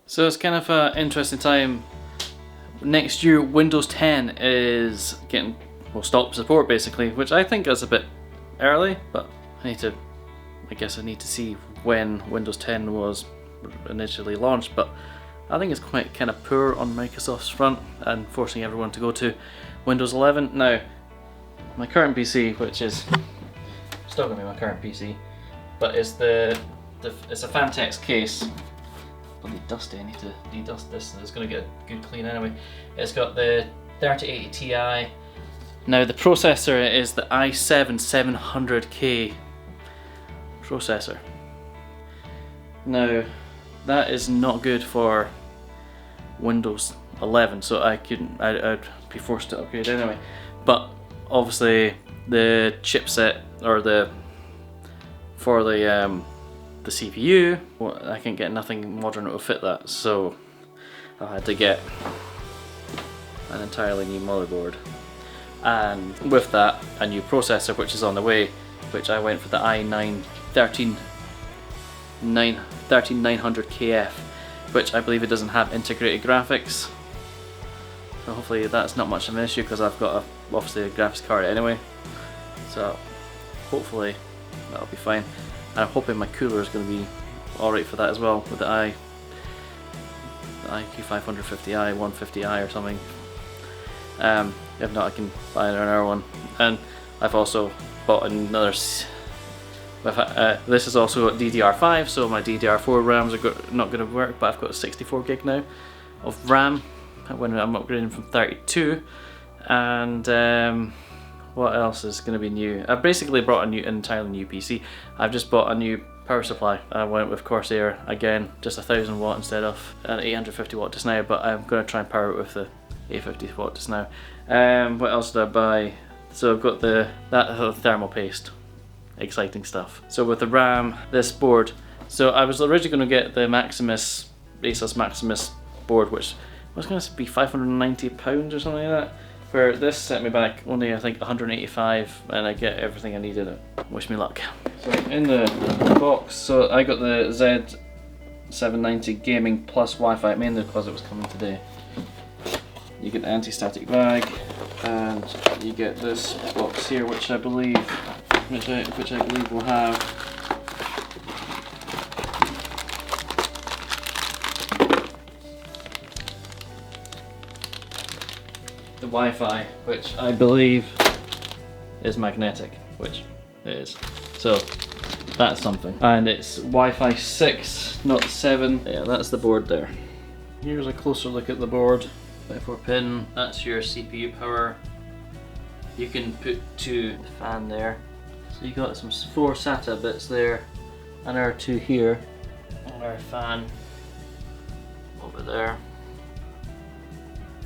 So it's kind of an interesting time. Next year, Windows 10 is getting, well, stop support basically, which I think is a bit early, but I guess I need to see when Windows 10 was initially launched, but I think it's quite kind of poor on Microsoft's front and forcing everyone to go to Windows 11. Now, my current PC, which is still going to be my current PC, but it's it's a Phanteks case. Bloody dusty, I need to de-dust this, so it's going to get a good clean anyway. It's got the 3080 Ti. Now the processor is the i7-700K processor. Now that is not good for Windows 11, so I'd be forced to upgrade anyway. But obviously the chipset, or for the CPU, well, I can get nothing modern that will fit that, so I had to get an entirely new motherboard, and with that a new processor which is on the way, which I went for the i9-13900KF, which I believe it doesn't have integrated graphics, so hopefully that's not much of an issue because I've got obviously a graphics card anyway, so hopefully that'll be fine. And I'm hoping my cooler is going to be alright for that as well, with the IQ550i, 150i or something. If not, I can buy another one. And I've also bought another. This is also got DDR5, so my DDR4 RAMs are not going to work, but I've got 64 gig now of RAM when I'm upgrading from 32. And what else is going to be new? I've basically brought an entirely new PC. I've just bought a new power supply. I went with Corsair again, just 1000 watt instead of an 850 watt just now, but I'm going to try and power it with the 850 watt just now. What else did I buy? So I've got that thermal paste. Exciting stuff. So with the RAM, this board. So I was originally going to get the Asus Maximus board, which was going to be £590 or something like that. Where this set me back only, I think, 185, and I get everything I needed. Wish me luck. So in the box, so I got the Z790 Gaming Plus Wi-Fi, mainly because it was coming today. You get the anti-static bag, and you get this box here, which I believe will have the Wi-Fi, which I believe is magnetic, which it is. So that's something. And it's Wi-Fi 6, not 7. Yeah, that's the board there. Here's a closer look at the board. 24-pin, that's your CPU power. You can put two fan there. So you got some 4 SATA bits there, and our 2 here, and our fan over there.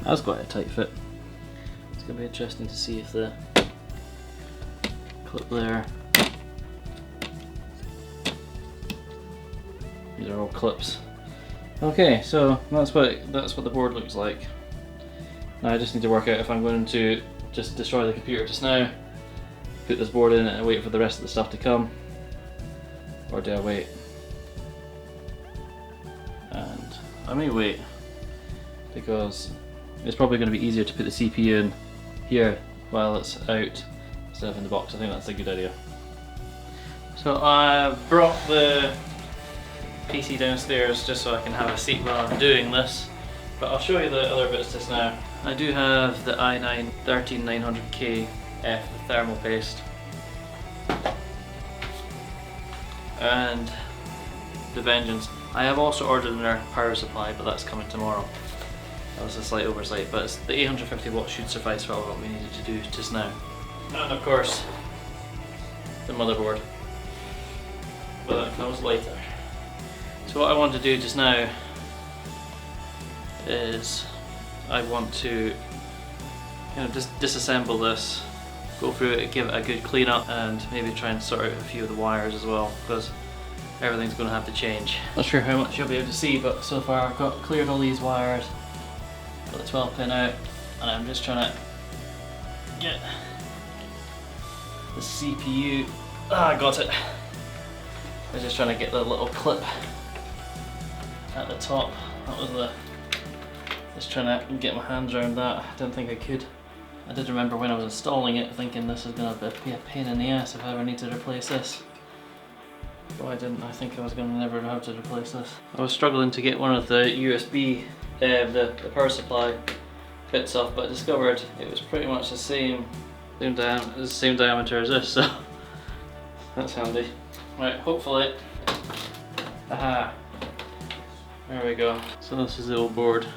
That's quite a tight fit. It's going to be interesting to see if the clip there. These are all clips. Okay, so that's what the board looks like. Now I just need to work out if I'm going to just destroy the computer just now, put this board in and wait for the rest of the stuff to come, or do I wait? And I may wait, because it's probably going to be easier to put the CPU in here while it's out instead of in the box. I think that's a good idea. So I brought the PC downstairs just so I can have a seat while I'm doing this, but I'll show you the other bits just now. I do have the i9-13900KF, the thermal paste, and the Vengeance. I have also ordered another power supply, but that's coming tomorrow. That was a slight oversight, but the 850 watts should suffice for what we needed to do just now. And of course, the motherboard, but that comes later. So what I want to do just now is I want to just disassemble this, go through it, give it a good clean up, and maybe try and sort out a few of the wires as well, because everything's going to have to change. Not sure how much you'll be able to see, but so far I've cleared all these wires, got the 12 pin out, and I'm just trying to get the CPU. I got it. I was just trying to get the little clip at the top that was just trying to get my hands around that. I didn't think I could. I did remember when I was installing it thinking this is going to be a pain in the ass if I ever need to replace this. But I didn't. I think I was going to never have to replace this. I was struggling to get one of the USB, the power supply bits off, but I discovered it was pretty much the same diameter as this, so that's handy. Right, hopefully. Aha. There we go. So this is the old board.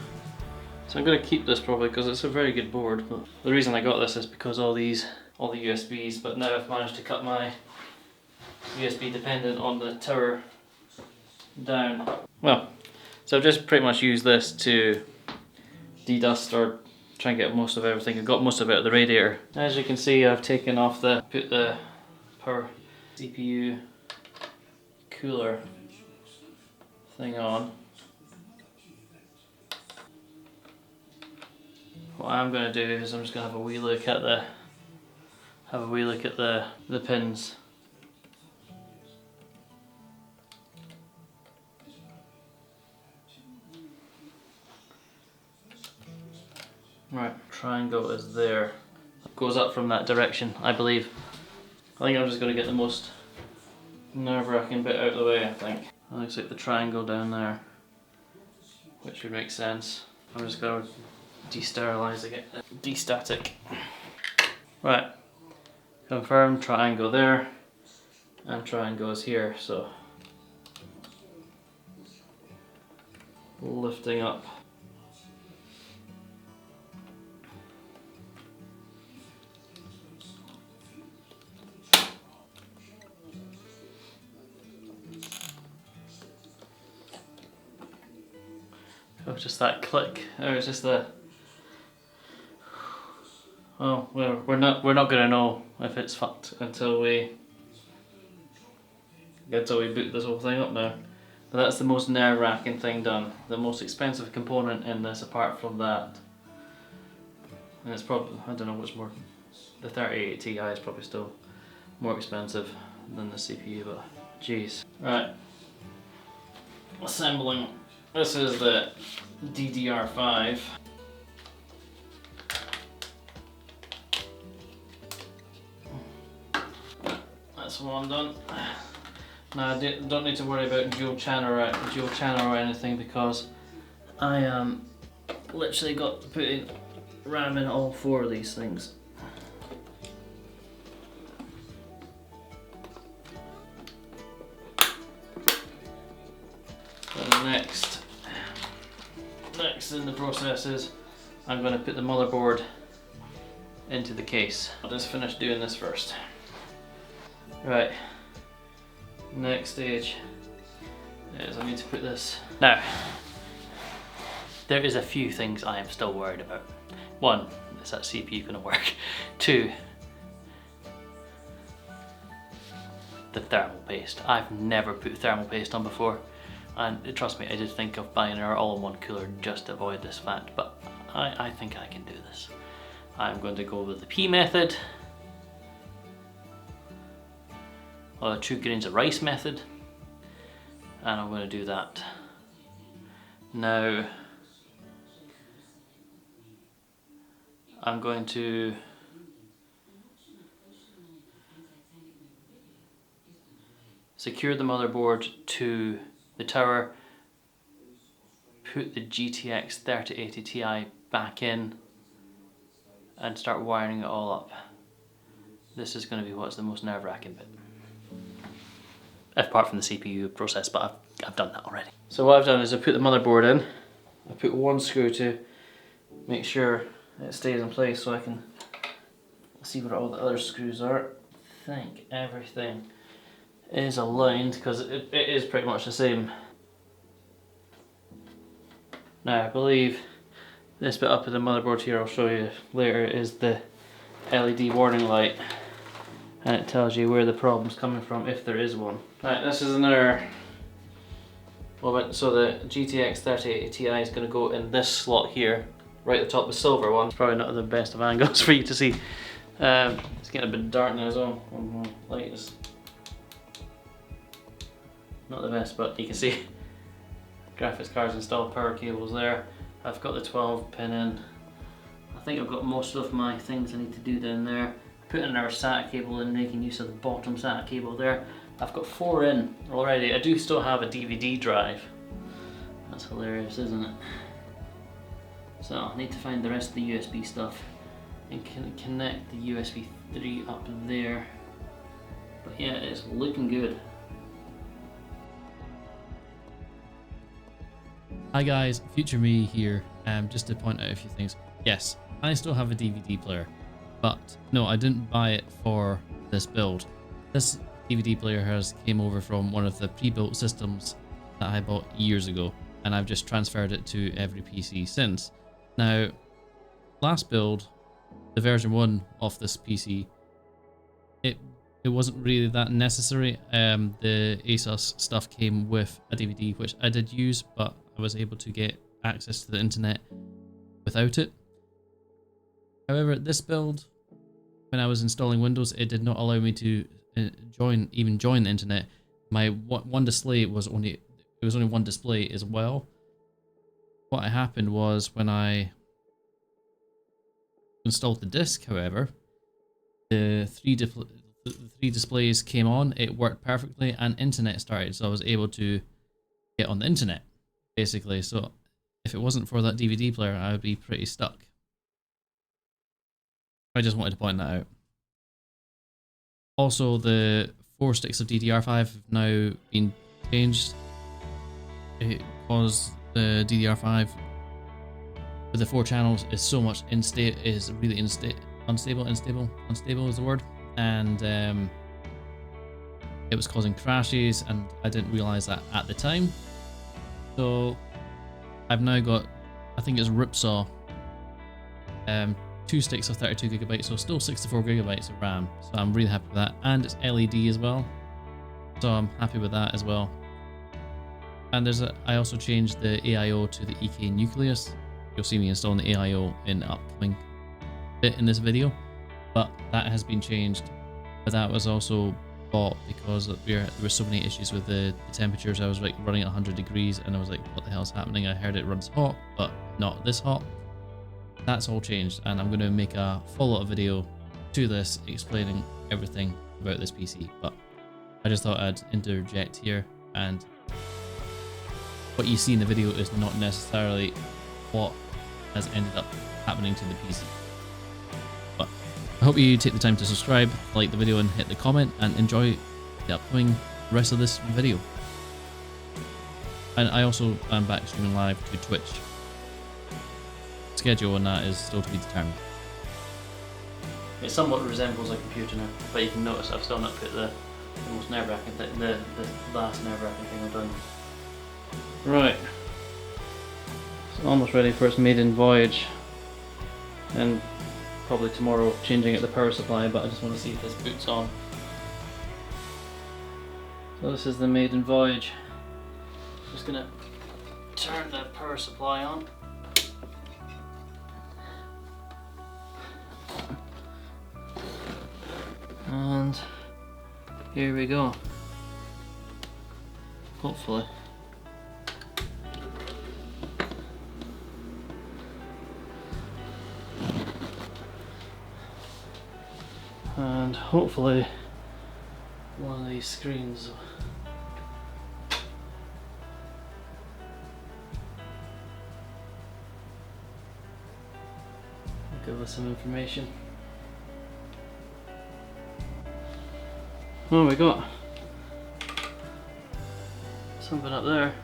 So I'm going to keep this probably because it's a very good board. But the reason I got this is because all the USBs, but now I've managed to cut my USB dependent on the tower down. Well, so I've just pretty much used this to de-dust or try and get most of everything. I've got most of it out of the radiator. As you can see, I've taken off put the power CPU cooler thing on. What I'm going to do is I'm just going to have a wee look at the pins. Right, triangle is there. It goes up from that direction, I believe. I think I'm just going to get the most nerve-wracking bit out of the way, I think. It looks like the triangle down there, which would make sense. I'm just going to de-sterilise it, de-static. Right, confirm triangle there, and triangle is here, so lifting up. Oh, just that click. Oh, it's just the. Oh, well, we're not gonna know if it's fucked until we boot this whole thing up now. But that's the most nerve-wracking thing done. The most expensive component in this, apart from that, and it's probably, I don't know what's more. The 3080 Ti is probably still more expensive than the CPU, but jeez. Right, assembling. This is the DDR5. That's one done. Now I don't need to worry about dual channel or anything because I literally got to put in RAM in all 4 of these things. And next in the process is I'm going to put the motherboard into the case. I'll just finish doing this first. Right, next stage is I need to put this. Now, there is a few things I am still worried about. 1, is that CPU going to work? 2, the thermal paste. I've never put thermal paste on before. And trust me, I did think of buying our all-in-one cooler just to avoid this fact, but I think I can do this. I'm going to go with the P method, or the 2 grains of rice method, and I'm going to do that. Now, I'm going to secure the motherboard to the tower, put the GTX 3080 Ti back in and start wiring it all up. This is going to be what's the most nerve-wracking bit. Apart from the CPU process, but I've done that already. So what I've done is I put the motherboard in. I put 1 screw to make sure it stays in place so I can see where all the other screws are. I think everything is aligned because it is pretty much the same. Now I believe this bit up at the motherboard here, I'll show you later, is the LED warning light, and it tells you where the problem's coming from if there is one. Right, this is another. Well, so the GTX 3080 Ti is going to go in this slot here, right at the top, the silver one. It's probably not the best of angles for you to see. It's getting a bit dark now as well. Light is not the best, but you can see graphics cards installed, power cables there. I've got the 12 pin in. I think I've got most of my things I need to do down there. I put in our SATA cable and making use of the bottom SATA cable there. I've got 4 in already. I do still have a DVD drive. That's hilarious, isn't it? So I need to find the rest of the USB stuff and connect the USB 3 up there. But yeah, it's looking good. Hi guys, Future Me here. Just to point out a few things. Yes, I still have a DVD player, but no, I didn't buy it for this build. This DVD player came over from one of the pre-built systems that I bought years ago, and I've just transferred it to every PC since. Now, last build, the version 1 of this PC, it wasn't really that necessary. The ASUS stuff came with a DVD, which I did use, but I was able to get access to the internet without it. However, this build, when I was installing Windows, it did not allow me to join the internet. My one display was only one display as well. What happened was when I installed the disc, however, the three displays came on, it worked perfectly, and internet started, so I was able to get on the internet, basically. So if it wasn't for that DVD player, I would be pretty stuck. I just wanted to point that out. Also, the 4 sticks of DDR5 have now been changed. Because the DDR5 with the 4 channels is so much really unstable is the word, and it was causing crashes, and I didn't realize that at the time. So I've now got, I think it's Ripsaw, 2 sticks of 32 gigabytes, so still 64 gigabytes of RAM. So I'm really happy with that, and it's LED as well, so I'm happy with that as well. And I also changed the AIO to the EK Nucleus. You'll see me installing the AIO in the upcoming bit in this video, but that has been changed. But that was also bought because there were so many issues with the temperatures. I was like running at 100 degrees, and I was like, what the hell's happening? I heard it runs hot, but not this hot. That's all changed, and I'm going to make a follow-up video to this explaining everything about this PC. But I just thought I'd interject here, and what you see in the video is not necessarily what has ended up happening to the PC. But I hope you take the time to subscribe, like the video, and hit the comment, and enjoy the upcoming rest of this video. And I also am back streaming live to Twitch. Schedule on that is still to be determined. It somewhat resembles a computer now, but you can notice I've still not put the most nerve-wracking thing, the last nerve-wracking thing I've done. Right, it's almost ready for its maiden voyage, and probably tomorrow changing it the power supply, but I just want to see if this boots on. So this is the maiden voyage. Just gonna turn the power supply on. And here we go. Hopefully. And hopefully one of these screens will give us some information. Oh, we got something up there.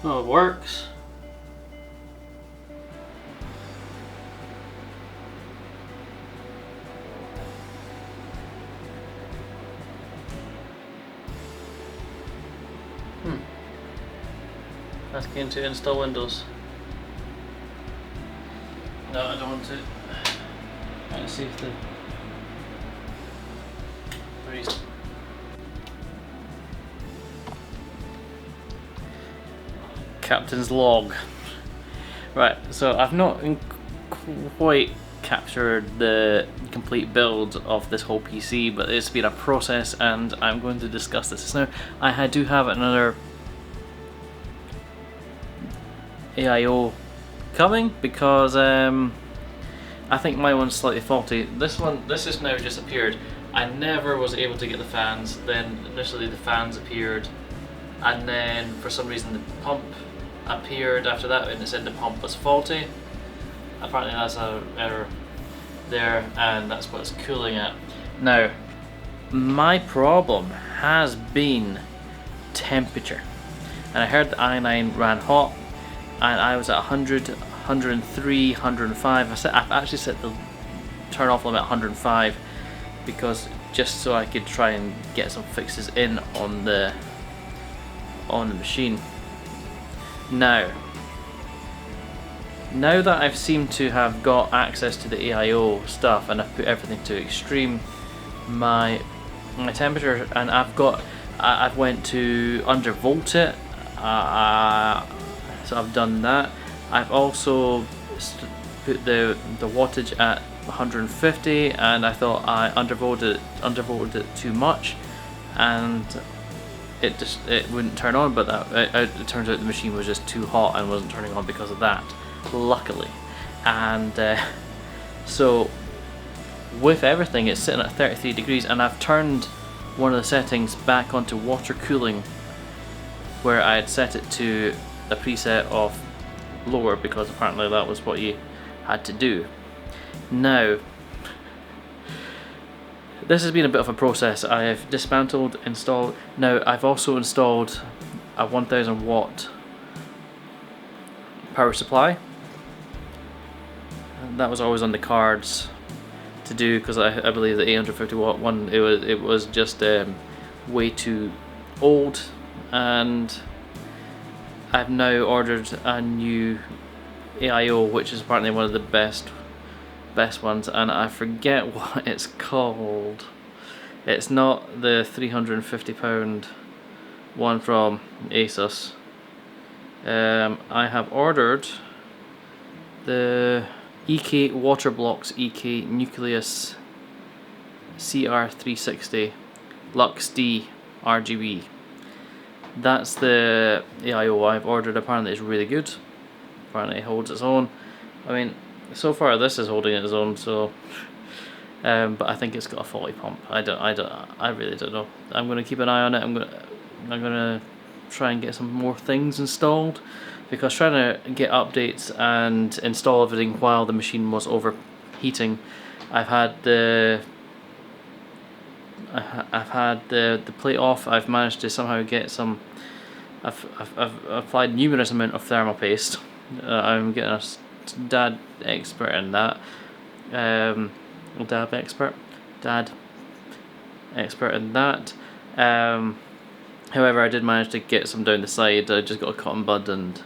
Oh, it works. Asking to install Windows. No, I don't want to. Trying to see if the Captain's log. Right, so I've not quite capture the complete build of this whole PC, but it's been a process, and I'm going to discuss this now. I do have another AIO coming because I think my one's slightly faulty. This has now just appeared. I never was able to get the fans. Then initially the fans appeared, and then for some reason the pump appeared after that, and it said the pump was faulty. Apparently that's an error there, and that's what it's cooling at. Now, my problem has been temperature, and I heard the i9 ran hot, and I was at 100, 103, 105. I've actually set the turn off limit at 105 because just so I could try and get some fixes in on the machine. Now that I've seemed to have got access to the AIO stuff and I've put everything to extreme, my temperature, and I've went to undervolt it, so I've done that. I've also put the wattage at 150, and I thought I undervolted it too much, and it wouldn't turn on, but it turns out the machine was just too hot and wasn't turning on because of that, luckily. And so with everything, it's sitting at 33 degrees, and I've turned one of the settings back onto water cooling, where I had set it to a preset of lower because apparently that was what you had to do. Now, this has been a bit of a process. I have dismantled, installed. Now, I've also installed a 1000 watt power supply. And that was always on the cards to do because I believe the 850 watt one, it was just way too old, and I've now ordered a new AIO, which is apparently one of the best ones, and I forget what it's called. It's not the £350 one from ASUS. I have ordered the EK Waterblocks EK Nucleus CR360 Lux D RGB. That's the AIO I've ordered. Apparently it's really good. Apparently it holds its own. I mean, so far this is holding its own, so but I think it's got a faulty pump. I really don't know. I'm gonna keep an eye on it. I'm gonna try and get some more things installed, because trying to get updates and install everything while the machine was overheating, I've had the plate off. I've managed to somehow get some. I've applied numerous amount of thermal paste. I'm getting a dad expert in that. Dad expert in that. However, I did manage to get some down the side. I just got a cotton bud and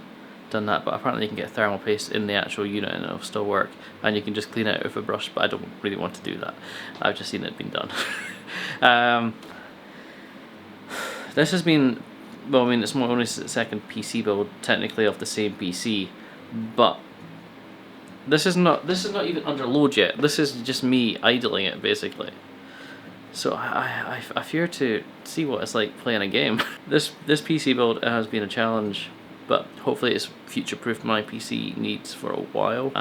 done that, but apparently you can get thermal paste in the actual unit and it'll still work, and you can just clean it out with a brush, but I don't really want to do that. I've just seen it being done. This has been, well, I mean, it's my only second PC build technically of the same PC, but this is not even under load yet. This is just me idling it basically. So I fear to see what it's like playing a game. This PC build has been a challenge, but hopefully it's future-proofed my PC needs for a while.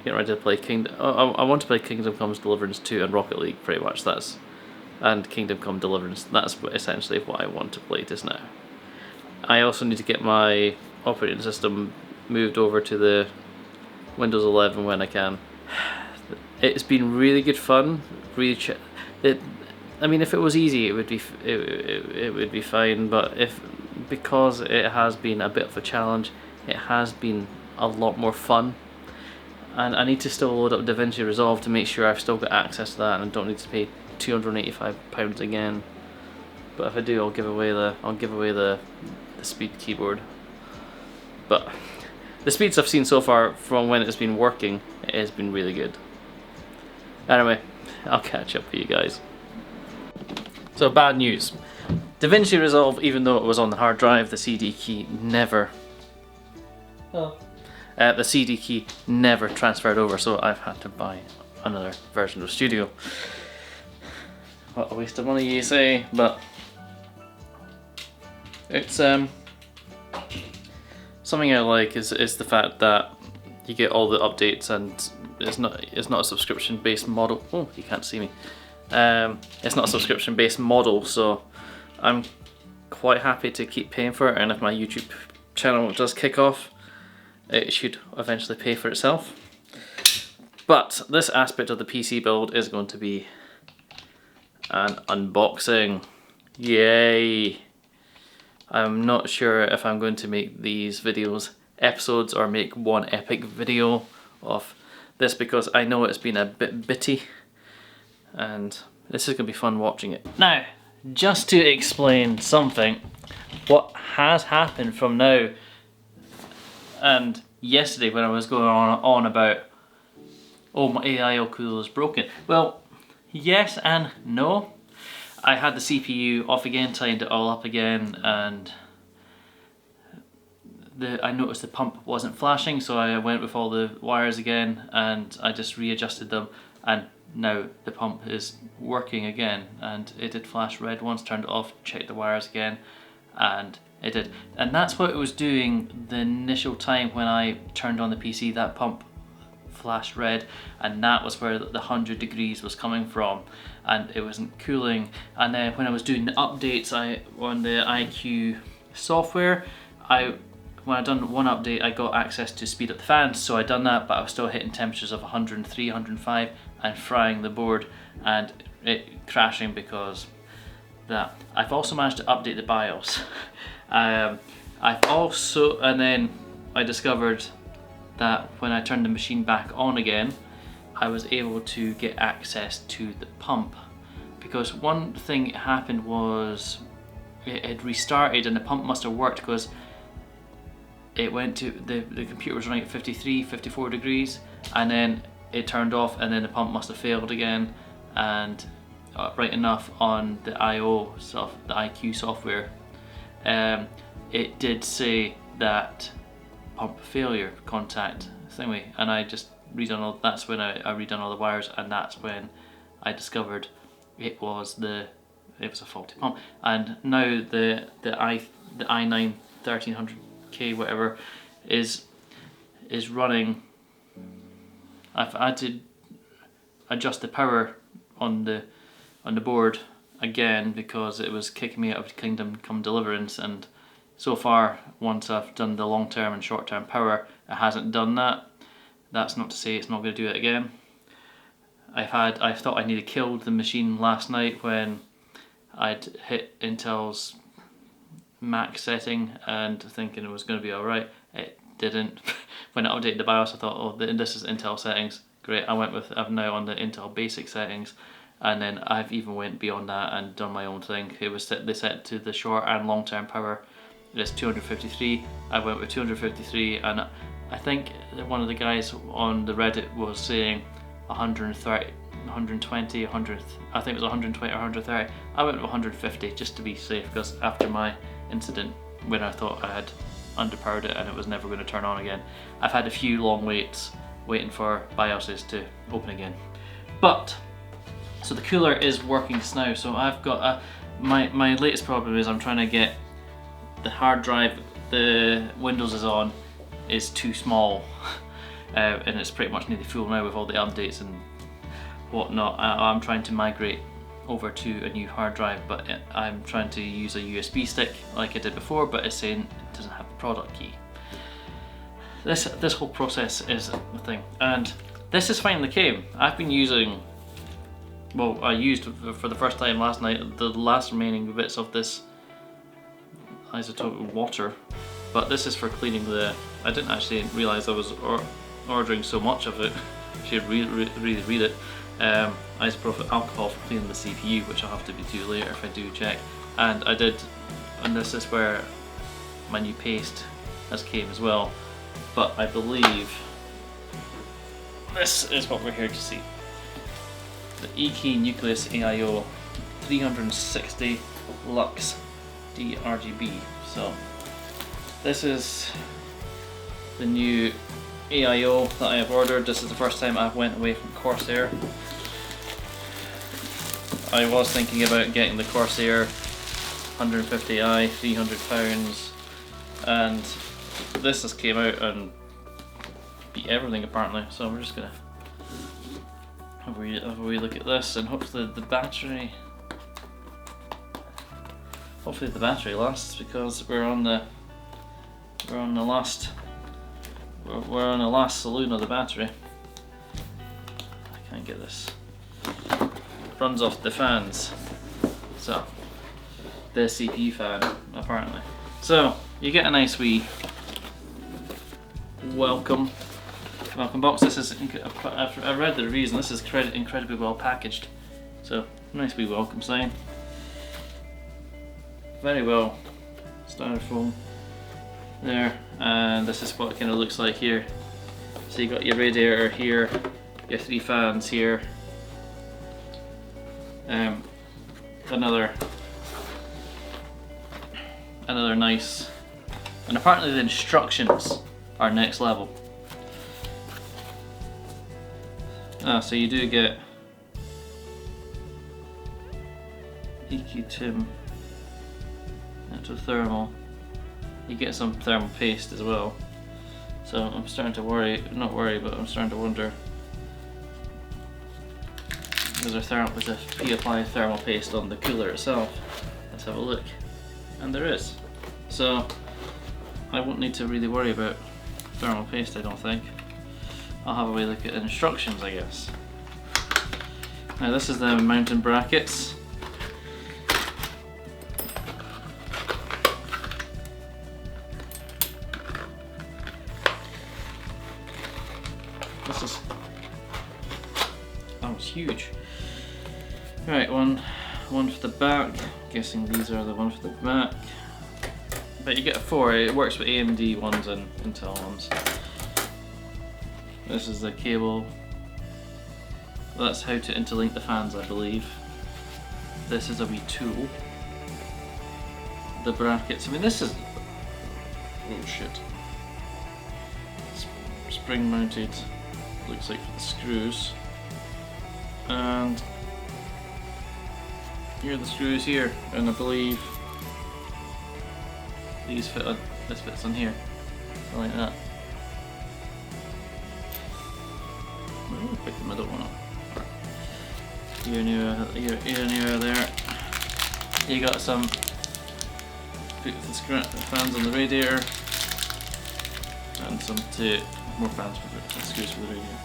Getting ready to play Kingdom. I want to play Kingdom Come Deliverance 2 and Rocket League pretty much. And Kingdom Come Deliverance. That's essentially what I want to play just now. I also need to get my operating system moved over to the Windows 11 when I can. It's been really good fun. I mean, if it was easy, it would be fine. But because it has been a bit of a challenge, it has been a lot more fun. And I need to still load up DaVinci Resolve to make sure I've still got access to that and don't need to pay £285 again. But if I do, I'll give away the speed keyboard. But the speeds I've seen so far from when it's been working, it has been really good. Anyway, I'll catch up with you guys. So, bad news. DaVinci Resolve, even though it was on the hard drive, the CD key never The CD key never transferred over, so I've had to buy another version of Studio. What a waste of money, you say, but it's something I like is the fact that you get all the updates, and it's not a subscription based model. Oh, you can't see me. It's not a subscription based model, so I'm quite happy to keep paying for it, and if my YouTube channel does kick off, it should eventually pay for itself. But this aspect of the PC build is going to be an unboxing. Yay! I'm not sure if I'm going to make these videos episodes or make one epic video of this, because I know it's been a bit bitty and this is going to be fun watching it. Now, just to explain something, what has happened from now and yesterday when I was going on about, oh, my AIO cooler is broken. Well, yes and no. I had the CPU off again, tightened it all up again, and I noticed the pump wasn't flashing, so I went with all the wires again and I just readjusted them, and now the pump is working again, and it did flash red once, turned it off, checked the wires again, and it did. And that's what it was doing the initial time when I turned on the PC. That pump flashed red, and that was where the 100 degrees was coming from, and it wasn't cooling. And then when I was doing the updates on the iCUE software, when I done one update, I got access to speed up the fans, so I done that, but I was still hitting temperatures of 103, 105 and frying the board and it crashing because that. I've also managed to update the BIOS. And then I discovered that when I turned the machine back on again, I was able to get access to the pump, because one thing happened was it had restarted and the pump must have worked, because it went to the computer was running at 53, 54 degrees, and then it turned off, and then the pump must have failed again. And right enough on the the iCUE software, it did say that pump failure, contact thingy, and I just redone all. That's when I redone all the wires, and that's when I discovered it was a faulty pump. And now the i9 1300K whatever is running. I've had to adjust the power on the board again because it was kicking me out of Kingdom Come Deliverance, and so far, once I've done the long term and short term power, it hasn't done that. That's not to say it's not going to do it again. I thought I nearly killed the machine last night when I'd hit Intel's max setting and thinking it was going to be alright. It didn't. When I updated the BIOS, I thought, oh, this is Intel settings. Great. I'm now on the Intel basic settings, and then I've even went beyond that and done my own thing. They set to the short and long term power. It's 253. I went with 253, and I think one of the guys on the Reddit was saying 130, 120, 100. I think it was 120 or 130. I went with 150 just to be safe, because after my incident when I thought I had underpowered it and it was never going to turn on again, I've had a few long waits waiting for BIOSes to open again. But so the cooler is working now. So I've got my latest problem is I'm trying to get the hard drive the Windows is on is too small, and it's pretty much nearly full now with all the updates and whatnot. I'm trying to migrate over to a new hard drive, but I'm trying to use a USB stick like I did before, but it's saying it doesn't have the product key. This whole process is a thing, and this is finally came. I've been using, well, I used for the first time last night the last remaining bits of this isotope water, but this is for cleaning I didn't actually realise I was ordering so much of it. I should really read it. Isopropyl alcohol for cleaning the CPU, which I'll have to do later if I do check. And I did, and this is where my new paste has came as well. But I believe this is what we're here to see. The EK Nucleus AIO 360 Lux DRGB. So this is the new AIO that I have ordered. This is the first time I've went away from Corsair. I was thinking about getting the Corsair 150i, £300, and this has came out and beat everything apparently. So we're just gonna have a wee look at this, and hopefully the battery lasts, because we're on the last saloon of the battery. I can't get this. Runs off the fans. So the CP fan apparently. So you get a nice wee welcome box. This is, I read the reviews, and this is incredibly well packaged. So nice wee welcome sign. Very well styrofoam there, and this is what it kind of looks like here. So you got your radiator here, your 3 fans here, another nice, and apparently the instructions are next level. So you do get EQ-Tim thermal. You get some thermal paste as well. So I'm starting to not worry, but I'm starting to wonder, is there pre-applied thermal paste on the cooler itself? Let's have a look. And there is. So I won't need to really worry about thermal paste, I don't think. I'll have a wee look at instructions, I guess. Now this is the mounting brackets. That was huge. Right, one for the back. I'm guessing these are the one for the back. But you get 4. It works with AMD ones and Intel ones. This is the cable. That's how to interlink the fans, I believe. This is a wee tool. The brackets. I mean, this is. Oh shit. Spring mounted. Looks like for the screws. And here are the screws here, and I believe these fit on, this fits on here, like that. I'm gonna pick the middle one up. Ear near there. You got some fans on the radiator, and some more fans for the screws for the radiator.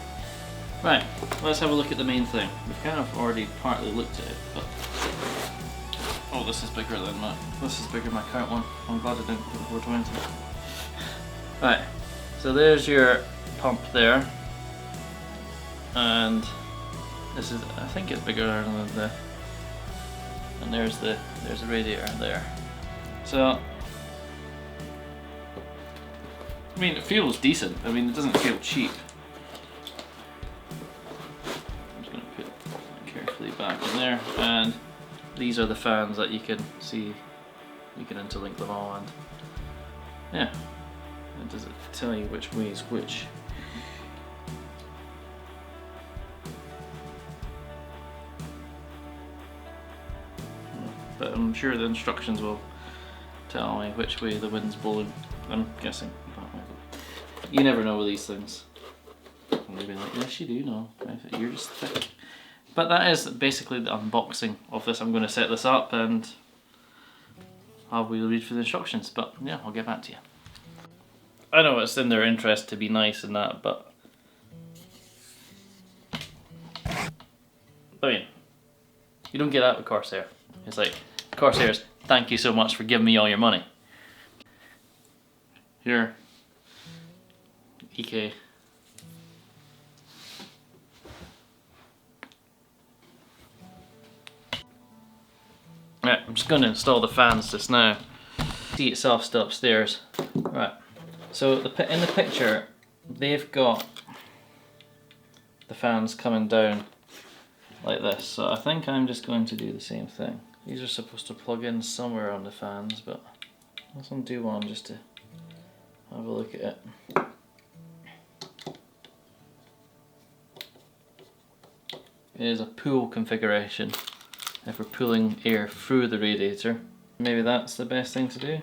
Right, let's have a look at the main thing. We've kind of already partly looked at it, but oh, this is bigger than my. This is bigger than my current one. I'm glad I didn't put the 420. Right, so there's your pump there, and this is, I think it's bigger than the. And there's the radiator there. So I mean, it feels decent. I mean, it doesn't feel cheap. Back in there, and these are the fans that you can see. You can interlink them all, and yeah, and does it tell you which way is which? But I'm sure the instructions will tell me which way the wind's blowing. I'm guessing that way. You never know with these things. Maybe like, yes, you do know. You're just thick. But that is basically the unboxing of this. I'm going to set this up and I will read through the instructions, but yeah, I'll get back to you. I know it's in their interest to be nice and that, but I mean, you don't get that with Corsair. It's like, Corsairs, thank you so much for giving me all your money. Here, EK. Right, I'm just going to install the fans just now. The seat itself still upstairs. Right, so in the picture, they've got the fans coming down like this. So I think I'm just going to do the same thing. These are supposed to plug in somewhere on the fans, but let's undo one just to have a look at it. is a pull configuration. If we're pulling air through the radiator, maybe that's the best thing to do.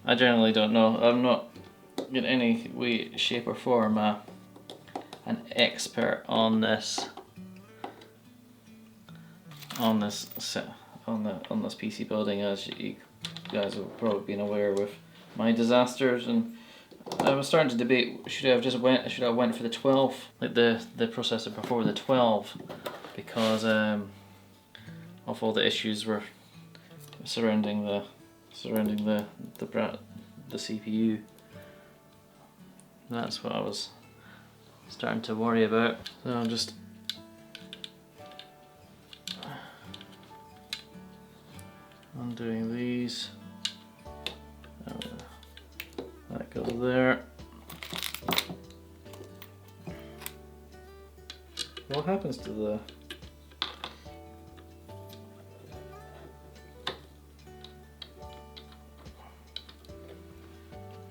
I generally don't know. I'm not in any way, shape or form an expert on this PC building, as you guys have probably been aware with my disasters. And I was starting to debate, should I have went for the 12, like the processor before the 12, because of all the issues were surrounding the CPU. That's what I was starting to worry about. So I'm just undoing these. That goes there. What happens to the...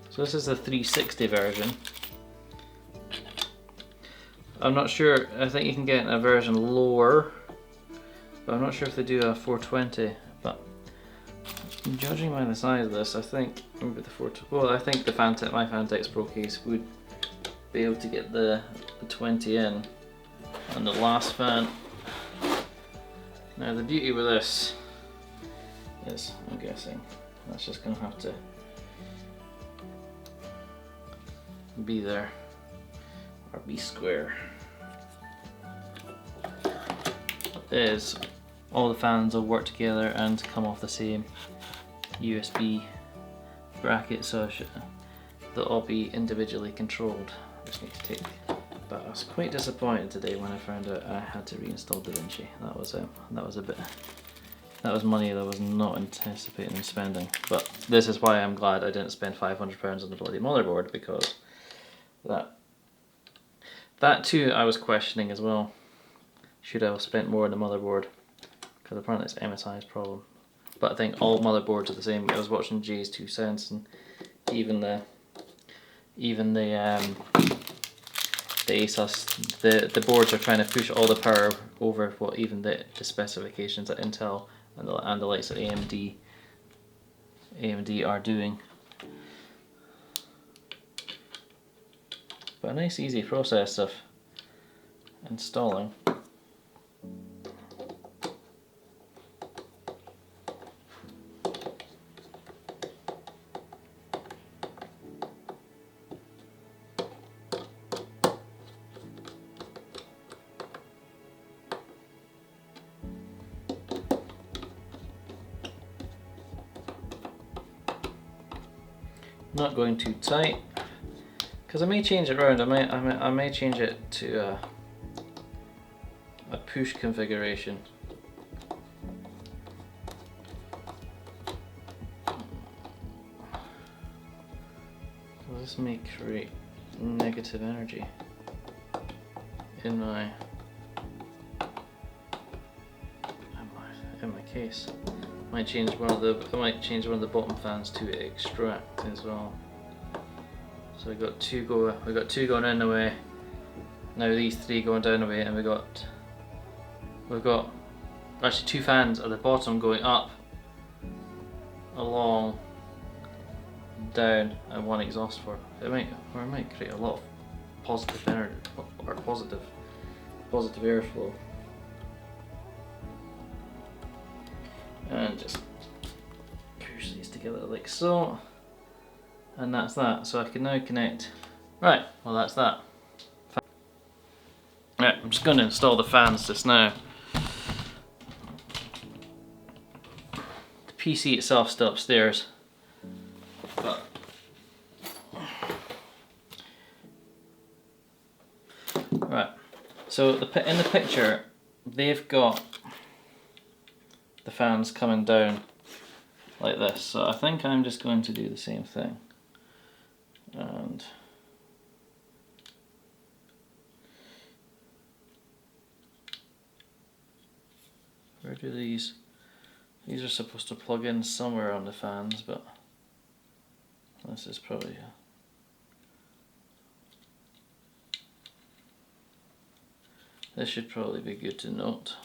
So this is the 360 version. I'm not sure, I think you can get a version lower, but I'm not sure if they do a 420. But judging by the size of this, I think maybe the 420. Well, I think my Phanteks Pro case would be able to get the 20 in, and the last fan. Now the beauty with this is, I'm guessing, that's just going to have to be there, or be square. Is all the fans will work together and come off the same USB bracket, so they'll all be individually controlled. Just need to take. But I was quite disappointed today when I found out I had to reinstall DaVinci. That was money that I was not anticipating spending. But this is why I'm glad I didn't spend £500 on the bloody motherboard, because that too I was questioning as well. Should I have spent more on the motherboard? Because apparently it's MSI's problem. But I think all motherboards are the same. I was watching Jay's 2 cents, and even the ASUS, the boards are trying to push all the power over what even the specifications that Intel and the likes of AMD are doing. But a nice easy process of installing. Not going too tight, because I may change it around. I may change it to a push configuration. This may create negative energy in my case. I might change one of the bottom fans to extract as well. So we got two going in the way. Now these 3 going down the way, and we've got actually 2 fans at the bottom going up, along, down, and 1 exhaust for. It might create a lot of positive energy or positive airflow. And just push these together like so, and that's that. So I can now connect. Right, well that's that. Right, I'm just going to install the fans just now. The PC itself still upstairs, but right. So in the picture, they've got the fans coming down like this, so I think I'm just going to do the same thing. And where do these are supposed to plug in somewhere on the fans, but this is probably This should probably be good to note.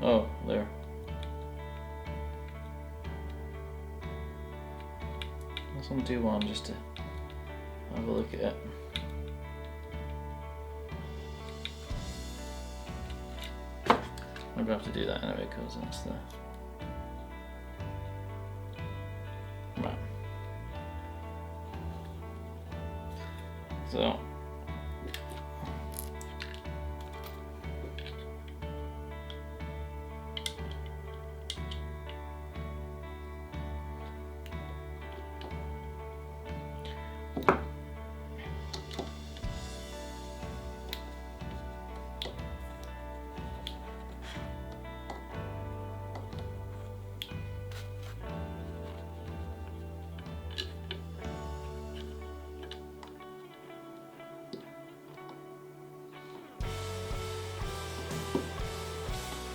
Oh, there. Let's undo one just to have a look at it. I'm gonna have to do that anyway because that's the right. So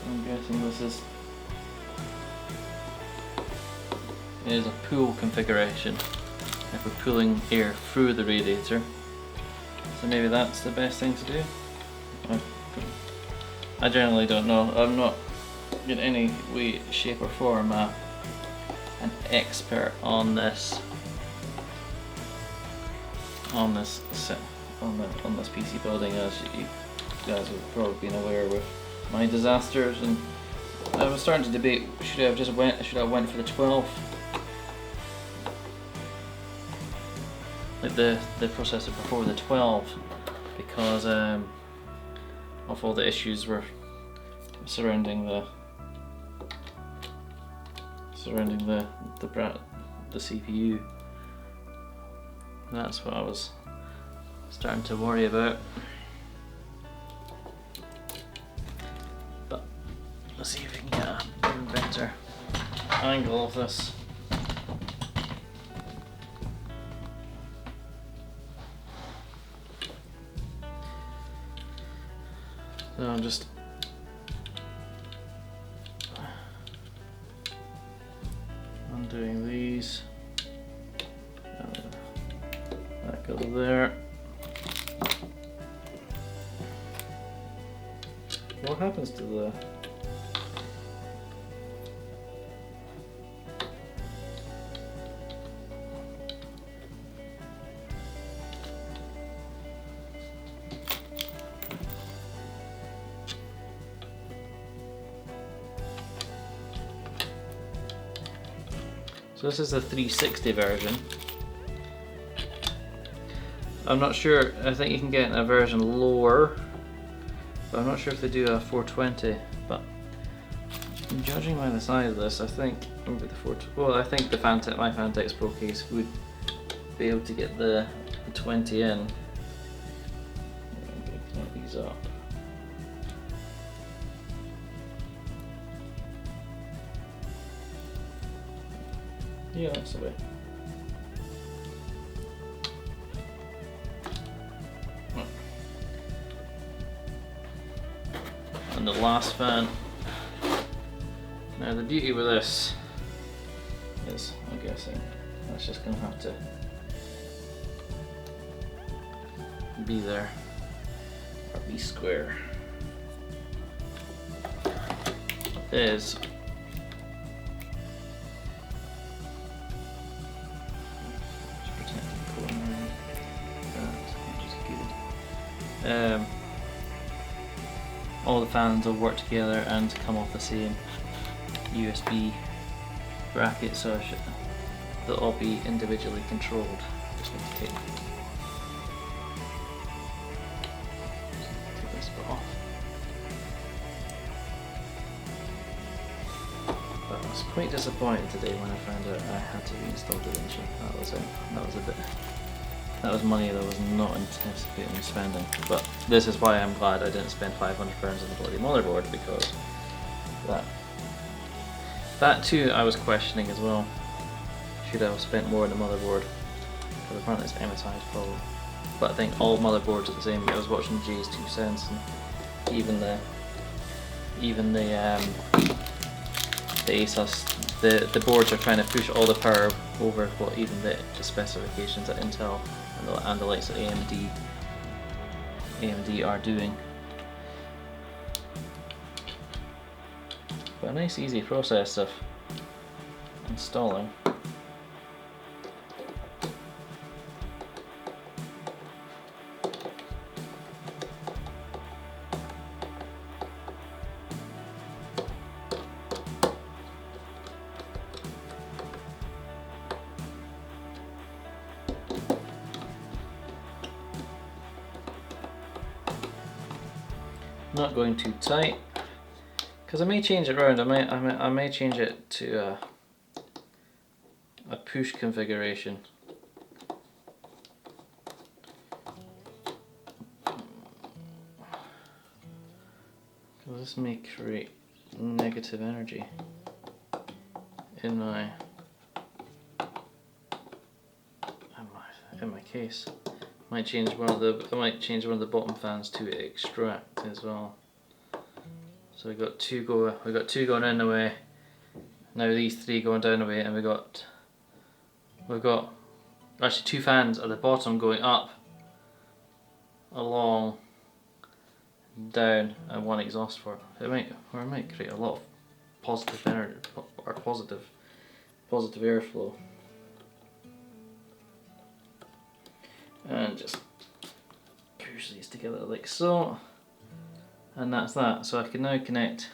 I'm guessing this is a pool configuration if we're pulling air through the radiator. So maybe that's the best thing to do. I generally don't know. I'm not in any way, shape or form an expert on this PC building, as you guys have probably been aware with my disasters, and I was starting to debate should I have went for the 12, like the processor before the 12, because of all the issues were surrounding the CPU. That's what I was starting to worry about. But let's see if we can get a even better angle of this. So I'm just undoing these. That goes there. What happens to the... So this is the 360 version. I'm not sure, I think you can get a version lower, but I'm not sure if they do a 420, but judging by the size of this, I think maybe the I think the my Phanteks Pro case would be able to get the 20 in. I'm going to connect these up. Yeah, that's the way. And the last fan. Now the beauty with this is, I'm guessing, that's just going to have to be there, or be square. Is all the fans will work together and come off the same USB bracket, so they'll all be individually controlled. Just need to take this bit off. But I was quite disappointed today when I found out I had to reinstall DaVinci. That was money that I was not anticipating spending. But this is why I'm glad I didn't spend £500 on the bloody motherboard, because that too I was questioning as well. Should I have spent more on the motherboard? Because apparently it's MSI's problem. But I think all motherboards are the same. I was watching Jay's 2 cents, and even the ASUS, the boards are trying to push all the power over what even the specifications at Intel and the likes of AMD are doing. But a nice easy process of installing. Not going too tight, because I may change it around. I may change it to a push configuration. This may create negative energy in my case. I might change one of the bottom fans to extract as well. So we got two going in the way. Now these 3 going down the way, and we've got actually 2 fans at the bottom going up, along, down, and 1 exhaust port. It might create a lot of positive energy or positive airflow. And just push these together like so, and that's that. So I can now connect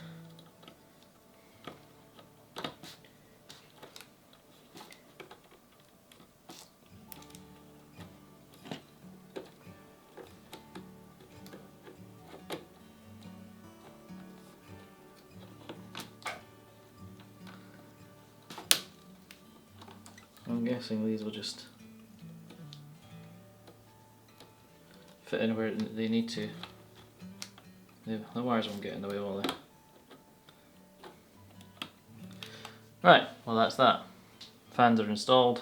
I'm guessing these will just fit in where they need to. The wires won't get in the way, will they? Right, well that's that. Fans are installed.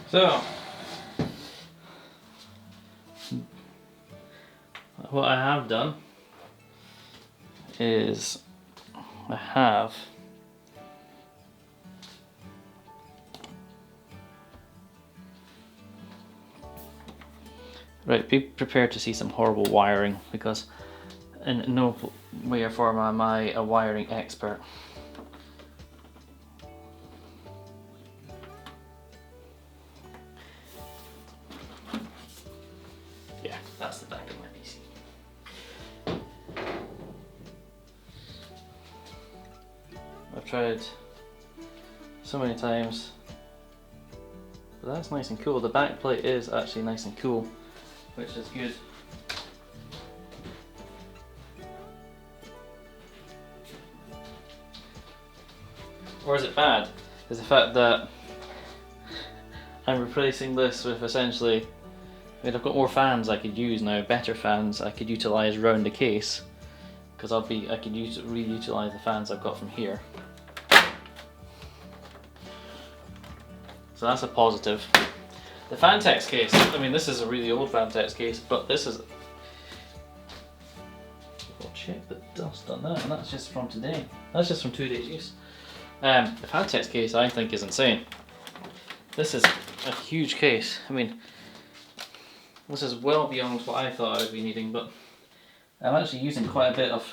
So, what I have done is I have right, be prepared to see some horrible wiring, because in no way or form am I a wiring expert. Yeah, that's the back of my PC. I've tried so many times, but that's nice and cool. The back plate is actually nice and cool, which is good. Or is it bad? Is the fact that I'm replacing this with essentially, I mean, I've got more fans I could use now, better fans I could utilise around the case, because I could re-utilise the fans I've got from here. So that's a positive. The Phanteks case, I mean, this is a really old Phanteks case, but this is, we'll check the dust on that, and that's just from today. That's just from 2 days use. The Phanteks case I think is insane. This is a huge case. I mean, this is well beyond what I thought I would be needing, but I'm actually using quite a bit of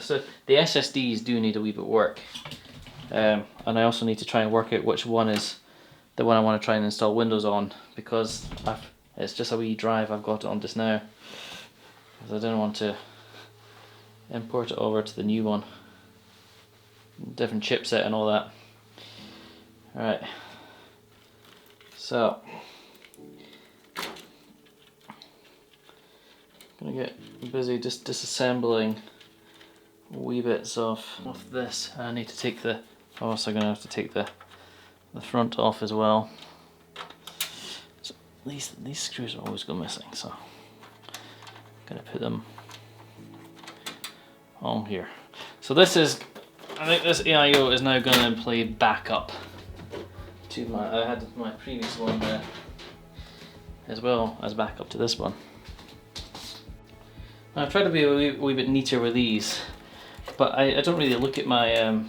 so the SSDs do need a wee bit of work, and I also need to try and work out which one is the one I want to try and install Windows on, because it's just a wee drive I've got it on just now, because I didn't want to import it over to the new one. Different chipset and all that. Alright, so I'm gonna get busy just disassembling wee bits of this. I need to take the, I'm also gonna have to take the front off as well. So these screws are always go missing, so I'm gonna put them on here. So this is, I think this AIO is now going to play backup to I had my previous one there, as well as backup to this one. Now, I've tried to be a wee bit neater with these, but I don't really look at my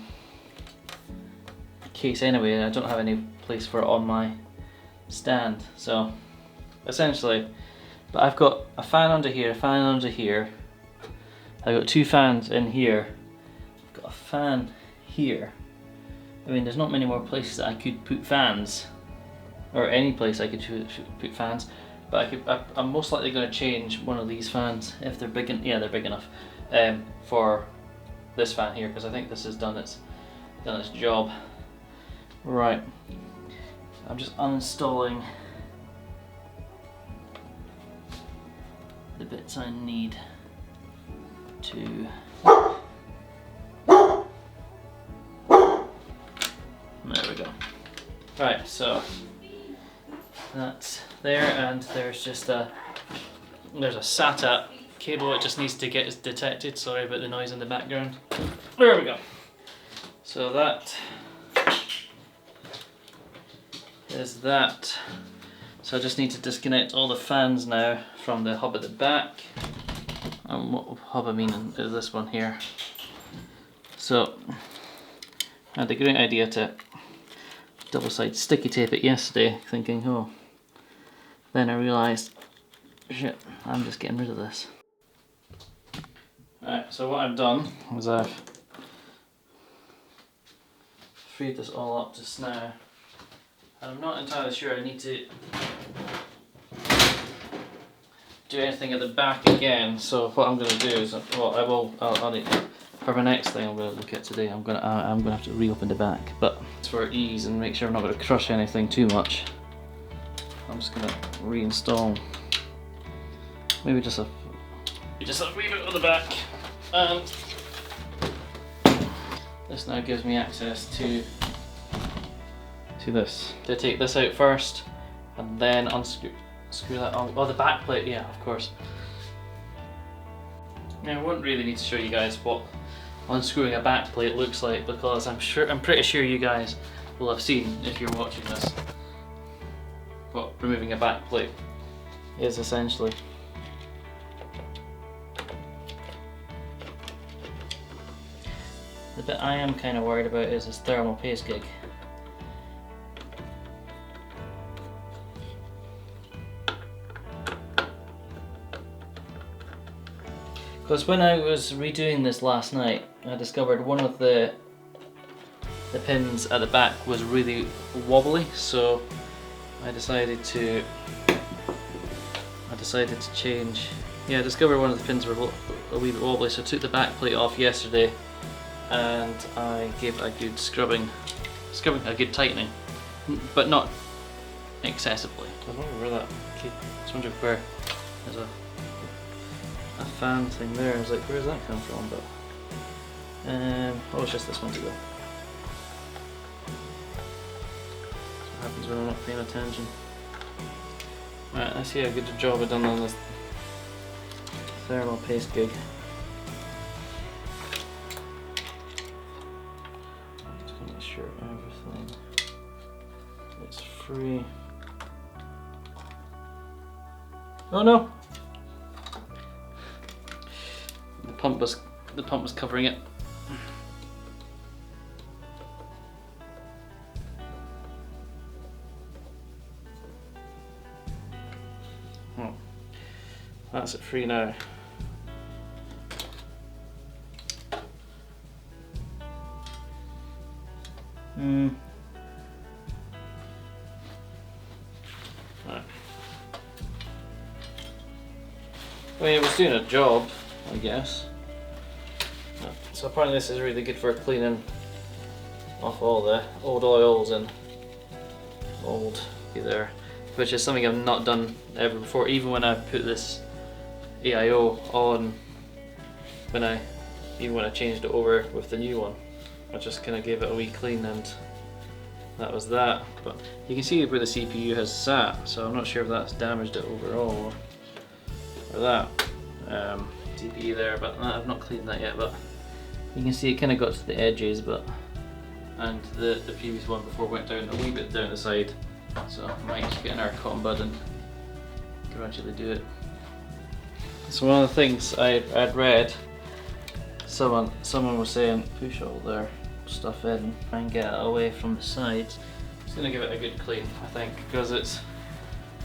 case anyway, and I don't have any place for it on my stand. So essentially, but I've got a fan under here, a fan under here. I've got 2 fans in here. I've got a fan here. I mean, there's not many more places that I could put fans, or any place I could put fans. But I'm most likely going to change one of these fans if they're big. Yeah, they're big enough for this fan here, because I think this has done its job. Right, I'm just uninstalling the bits I need to. There we go. Right, so that's there, and there's just there's a SATA cable. It just needs to get detected. Sorry about the noise in the background. There we go. So that is that. So I just need to disconnect all the fans now from the hub at the back. And what hub I mean is this one here. So I had a great idea to double-sided sticky tape it yesterday, thinking, oh. Then I realised, shit, I'm just getting rid of this. Alright, so what I've done is I've freed this all up just now. And I'm not entirely sure I need to do anything at the back again. So what I'm going to do is, well, I'll need, for my next thing I'm going to look at today, I'm going to have to reopen the back. But for ease and make sure I'm not going to crush anything too much, I'm just going to reinstall maybe just a wee bit on the back, and this now gives me access to this. To take this out first and then screw that on. Oh, the back plate, yeah, of course. Now I wouldn't really need to show you guys what unscrewing a back plate looks like, because I'm pretty sure you guys will have seen, if you're watching this, what removing a back plate is essentially. The bit I am kind of worried about is this thermal paste gig. Because when I was redoing this last night, I discovered one of the pins at the back was really wobbly, so I decided to change. Yeah, I discovered one of the pins were a wee bit wobbly, so I took the back plate off yesterday and I gave it a good scrubbing, a good tightening, but not excessively. I don't know where that. I was wondering where there's a fan thing there. I was like, where's that come from? But oh, it's just this one to go. That's what happens when I'm not paying attention. Right, let's see how good a job I've done on this thermal paste gig. Just gonna make sure everything is free. Oh no! The pump was covering it. Oh, that's it free now. Right. I mean, it was doing a job, I guess. So apparently this is really good for cleaning off all the old oils and old there, which is something I've not done ever before. Even when I put this AIO on, even when I changed it over with the new one, I just kind of gave it a wee clean and that was that. But you can see where the CPU has sat, so I'm not sure if that's damaged it overall or that. CPU there, but I've not cleaned that yet. But you can see it kind of got to the edges, and the previous one before went down a wee bit down the side, so I might just get our cotton bud and gradually do it. So one of the things I'd read, someone was saying, push all there, stuff in and get it away from the sides. Just gonna give it a good clean, I think, because it's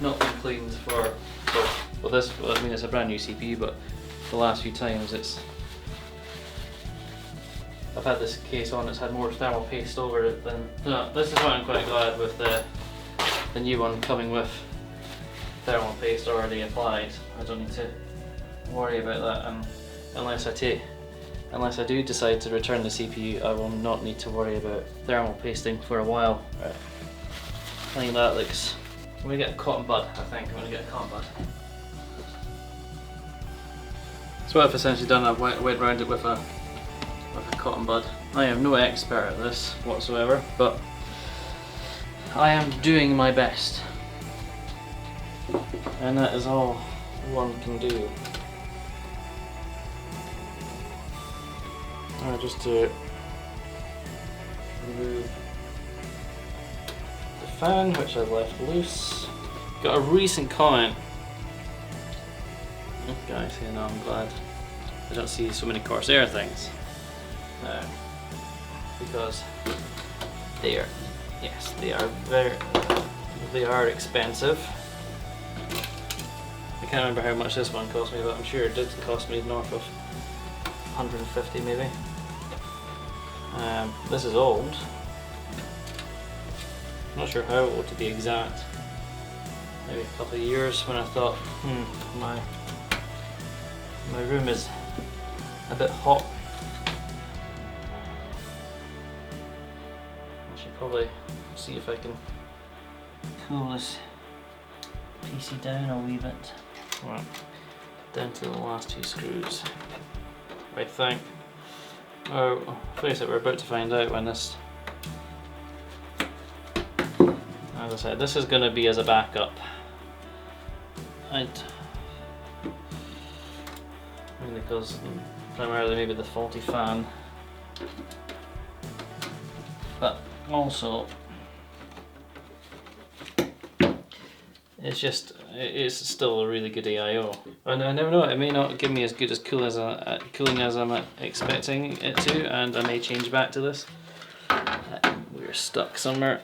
not been cleaned for, well this, I mean it's a brand new CPU, but the last few times I've had this case on, it's had more thermal paste over it than, no, this is why I'm quite glad with the new one coming with thermal paste already applied. I don't need to worry about that, unless I do decide to return the CPU, I will not need to worry about thermal pasting for a while. Right. I think that looks, I'm going to get a cotton bud, I think. I'm going to get a cotton bud. So what I've essentially done, I've went around it with a cotton bud. I am no expert at this whatsoever, but I am doing my best. And that is all one can do. Just to remove the fan, which I left loose. Got a recent comment. Guys, you know, I'm glad I don't see so many Corsair things. Because they are, yes, they are expensive. I can't remember how much this one cost me, but I'm sure it did cost me north of 150 maybe. This is old. I'm not sure how old to be exact. Maybe a couple of years, when I thought, my room is a bit hot. I should probably see if I can cool this PC down a wee bit. Right, down to the last two screws. I think. Oh, face it, we're about to find out when this. As I said, this is going to be as a backup. Because primarily maybe the faulty fan, but also it's still a really good AIO. And I never know, it may not give me as good as cooling as I'm expecting it to, and I may change back to this. We're stuck somewhere.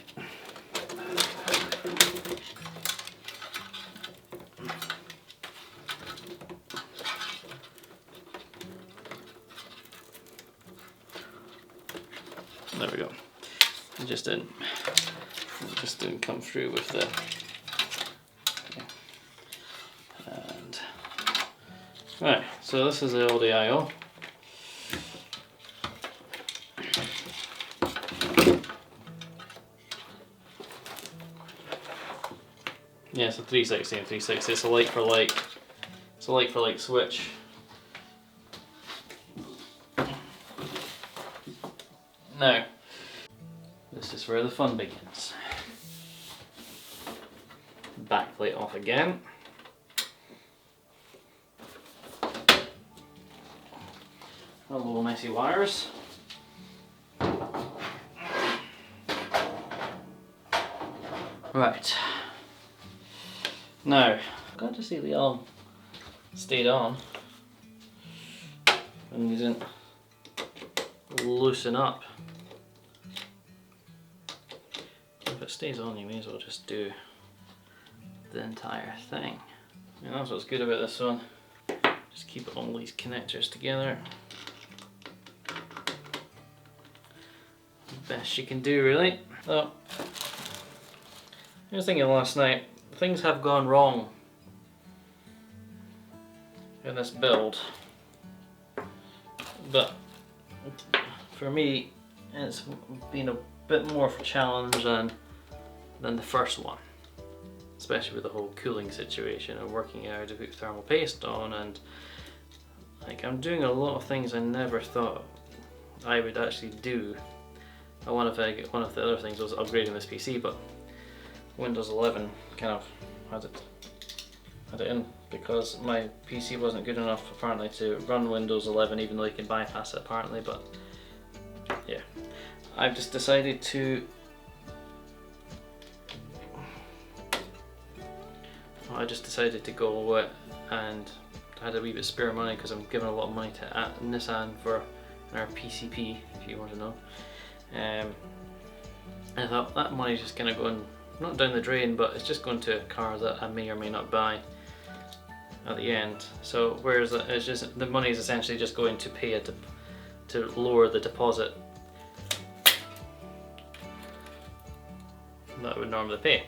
There we go. It just didn't come through with the. And right, so this is the old AIO. Yeah, it's a 360 and 360. It's a like for like. It's a like for like switch. Now, this is where the fun begins. Backplate off again. Hello, messy wires. Right. Now, glad to see the arm stayed on and you didn't loosen up. If it stays on, you may as well just do the entire thing. And that's what's good about this one. Just keep all these connectors together. Best you can do, really. So, I was thinking last night, things have gone wrong in this build, but for me, it's been a bit more of a challenge than the first one, especially with the whole cooling situation and working out to put thermal paste on, and like I'm doing a lot of things I never thought I would actually do. One of the other things was upgrading this PC, but Windows 11 kind of had it in because my PC wasn't good enough apparently to run Windows 11, even though you can bypass it apparently. But yeah, I've just decided to go and I had a wee bit of spare money because I'm giving a lot of money to Nissan for our PCP, if you want to know. I thought that money's just gonna go not down the drain, but it's just going to a car that I may or may not buy at the end. So whereas it's just the money is essentially just going to pay it to lower the deposit that I would normally pay.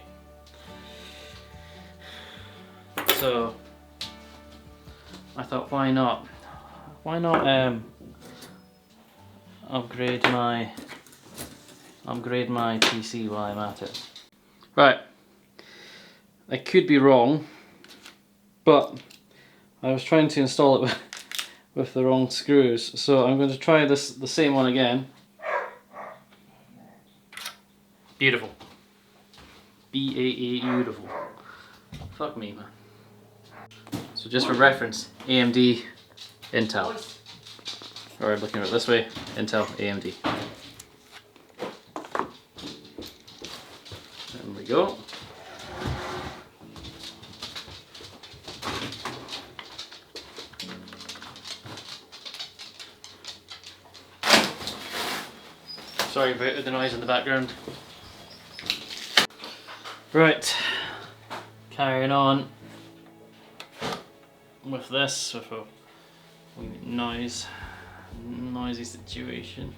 So I thought, why not upgrade my PC while I'm at it. Right, I could be wrong, but I was trying to install it with the wrong screws, so I'm going to try the same one again. Beautiful. BAA beautiful. Fuck me, man. So just for reference, AMD, Intel. Or looking at it this way, Intel, AMD. There we go. Sorry about the noise in the background. Right, carrying on with this, with a noisy situation.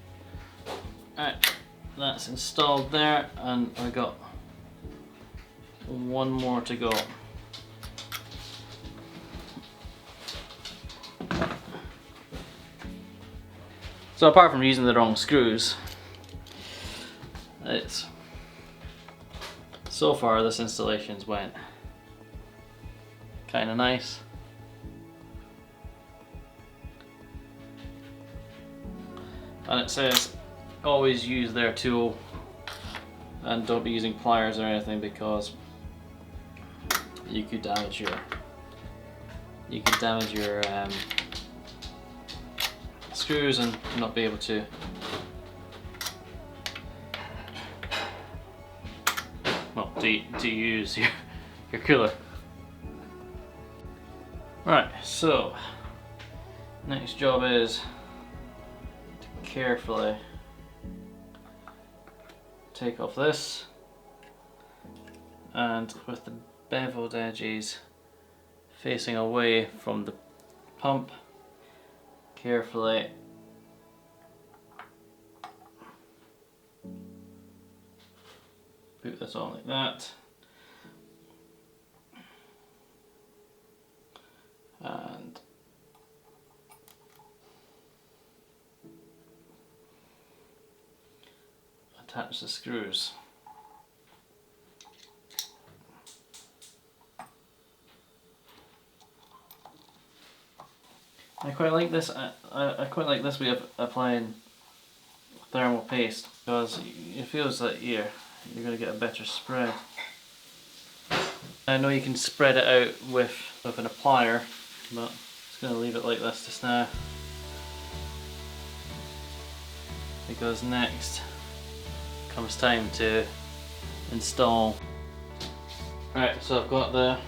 Right, that's installed there, and I got one more to go. So apart from using the wrong screws, so far this installation's went kind of nice. And it says always use their tool and don't be using pliers or anything, because you could damage your screws and not be able to to use your cooler. Right, so next job is to carefully take off this, and with the beveled edges facing away from the pump, carefully put this on like that, and attach the screws. I quite like this. I quite like this way of applying thermal paste, because it feels like you're going to get a better spread. I know you can spread it out with an applier, but I'm just going to leave it like this just now, because next comes time to install. Right, so I've got the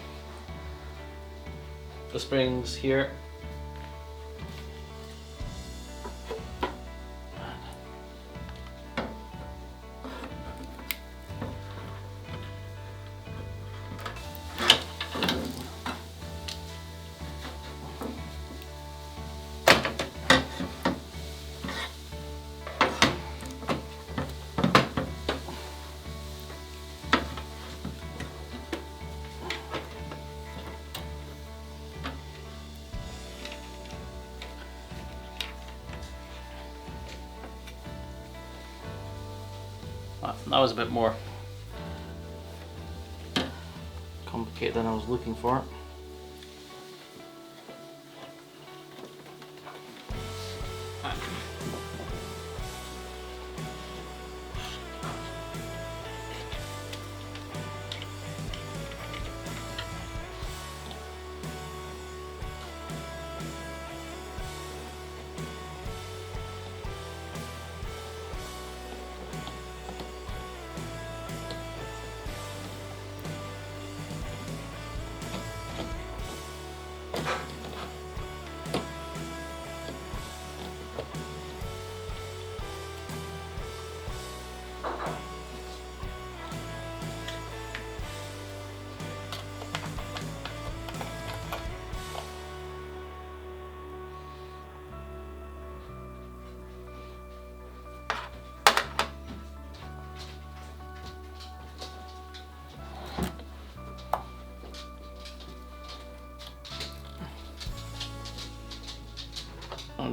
springs here. That was a bit more complicated than I was looking for.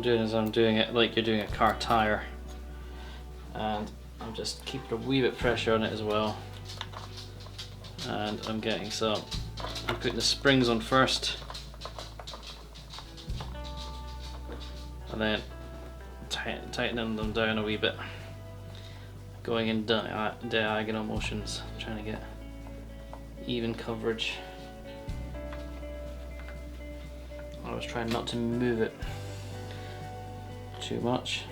doing is I'm doing it like you're doing a car tire, and I'm just keeping a wee bit of pressure on it as well. And I'm putting the springs on first, and then tightening them down a wee bit, going in diagonal motions, trying to get even coverage. I was trying not to move it too much.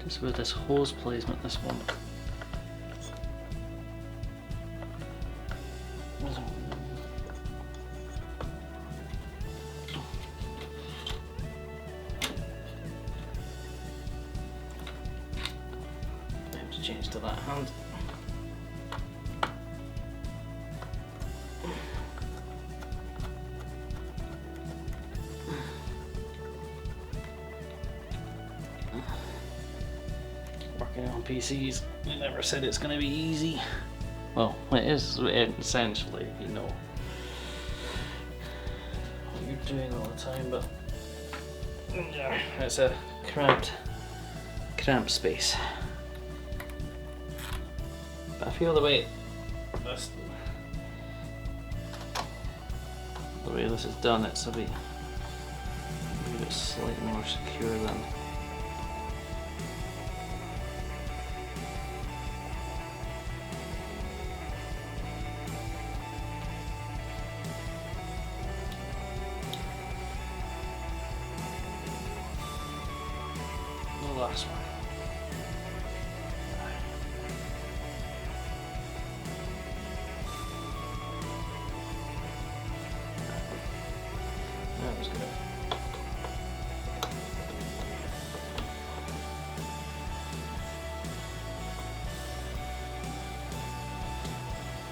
Just with this hose placement, this one. I have to change to that hand. Working on PCs, I never said it's going to be easy. Well, it is essentially, if you know what you're doing all the time, but yeah, it's a cramped space. But I feel the way this is done, it's a bit slightly more secure than. The last one. That was good.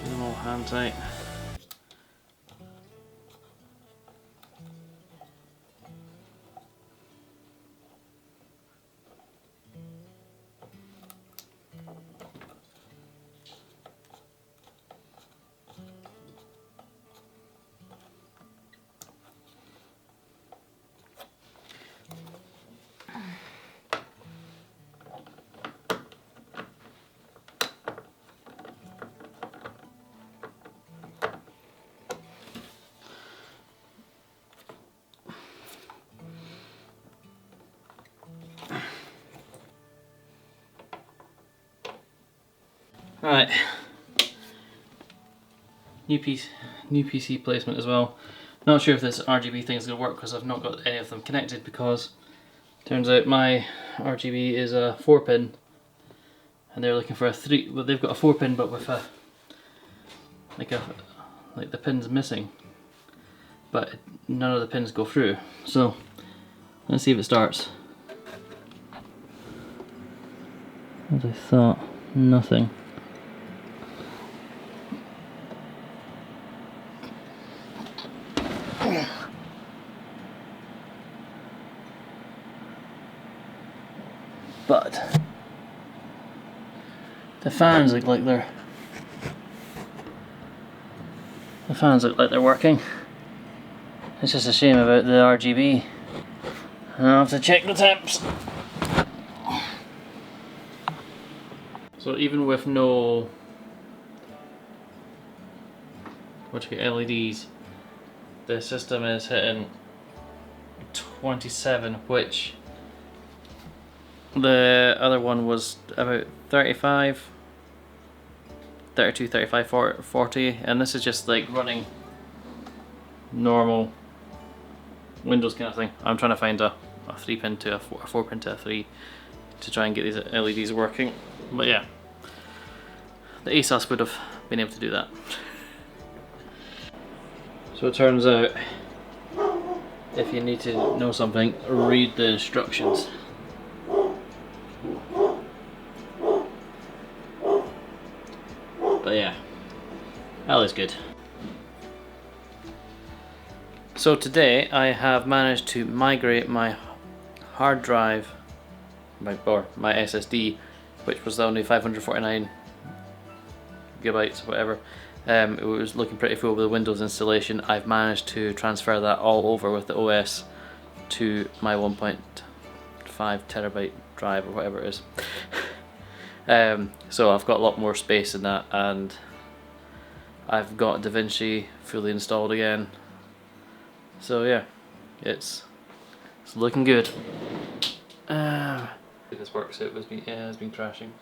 Do them all hand tight. Right, new PC placement as well. Not sure if this RGB thing is going to work because I've not got any of them connected, because turns out my RGB is a 4-pin and they're looking for a 3. Well, they've got a 4-pin but with a like the pin's missing, but none of the pins go through. So let's see if it starts. As I thought, nothing. But the fans look like they're working. It's just a shame about the RGB. I'll have to check the temps. So even with no LEDs, the system is hitting 27, which the other one was about 35, 32, 35, 40, and this is just like running normal Windows kind of thing. I'm trying to find a 3-pin to a 4-pin to a 3 to try and get these LEDs working. But yeah, the ASUS would have been able to do that. So it turns out, if you need to know something, read the instructions. good. So today I have managed to migrate my hard drive, my SSD, which was only 549 gigabytes, whatever. It was looking pretty full with the Windows installation. I've managed to transfer that all over with the OS to my 1.5 terabyte drive or whatever it is. So I've got a lot more space in that, and I've got DaVinci fully installed again. So yeah, it's looking good. This works. It's been crashing.